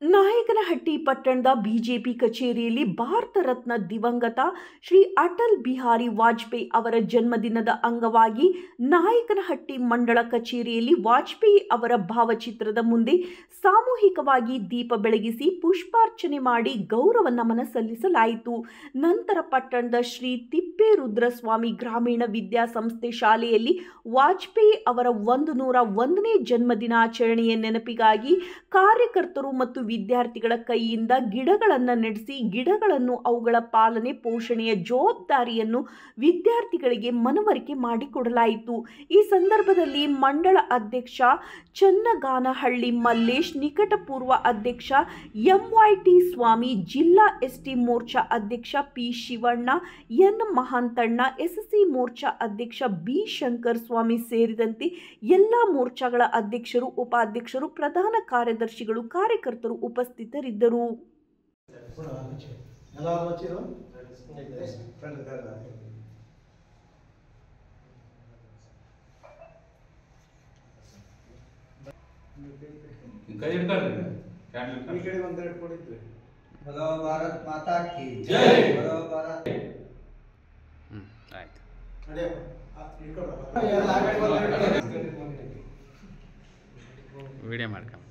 ನಾಯಕನಹಟ್ಟಿ ಪಟ್ಟಣದ ಬಿಜೆಪಿ ಕಚೇರಿಯಲ್ಲಿ ಭಾರತ ರತ್ನ ದಿವಂಗತ ಶ್ರೀ ಅಟಲ್ ಬಿಹಾರಿ ವಾಜಪೇಯಿ ಅವರ ಜನ್ಮದಿನದ ಅಂಗವಾಗಿ ನಾಯಕನಹಟ್ಟಿ ಮಂಡಳ ಕಚೇರಿಯಲ್ಲಿ ವಾಜಪೇಯಿ ಅವರ ಭಾವಚಿತ್ರದ ಮುಂದೆ ಸಾಮೂಹಿಕವಾಗಿ ದೀಪ ಬೆಳಗಿಸಿ ಪುಷ್ಪಾರ್ಚನೆ ಮಾಡಿ ಗೌರವ ನಮನ ಸಲ್ಲಿಸಲಾಯಿತು. ನಂತರ ಪಟ್ಟಣದ ಶ್ರೀ ತಿಪ್ಪೇರುದ್ರಸ್ವಾಮಿ ಗ್ರಾಮೀಣ ವಿದ್ಯಾಸಂಸ್ಥೆ ಶಾಲೆಯಲ್ಲಿ ವಾಜಪೇಯಿ ಅವರ 101ನೇ ಜನ್ಮದಿನಾಚರಣೆಯ ನೆನಪಿಗಾಗಿ ಕಾರ್ಯಕರ್ತರು ಮತ್ತು ವಿದ್ಯಾರ್ಥಿಗಳ ಕೈಯಿಂದ ಗಿಡಗಳನ್ನು ನೆಡೆಸಿ ಗಿಡಗಳನ್ನು ಅವುಗಳ ಪಾಲನೆ ಪೋಷಣೆಯ ಜವಾಬ್ದಾರಿಯನ್ನು ವಿದ್ಯಾರ್ಥಿಗಳಿಗೆ ಮನವರಿಕೆ ಮಾಡಿಕೊಡಲಾಯಿತು. ಈ ಸಂದರ್ಭದಲ್ಲಿ ಮಂಡಳ ಅಧ್ಯಕ್ಷ ಚನ್ನಗಾನಹಳ್ಳಿ ಮಲ್ಲೇಶ್, ನಿಕಟಪೂರ್ವ ಅಧ್ಯಕ್ಷ MYT ಸ್ವಾಮಿ, ಜಿಲ್ಲಾ ST ಮೋರ್ಚಾ ಅಧ್ಯಕ್ಷ P Shivanna, N Mahantanna, SC Morcha ಅಧ್ಯಕ್ಷ B ಶಂಕರ್ ಸ್ವಾಮಿ ಸೇರಿದಂತೆ ಎಲ್ಲಾ ಮೋರ್ಚಾಗಳ ಅಧ್ಯಕ್ಷರು, ಉಪಾಧ್ಯಕ್ಷರು, ಪ್ರಧಾನ ಕಾರ್ಯದರ್ಶಿಗಳು, ಕಾರ್ಯಕರ್ತರು ಉಪಸ್ಥಿತರಿದ್ದರು. बोलो भारत माता की जय। बोलो भारत ವಿಡಿಯೋ ಮಾಡ್ಕೊಂಡು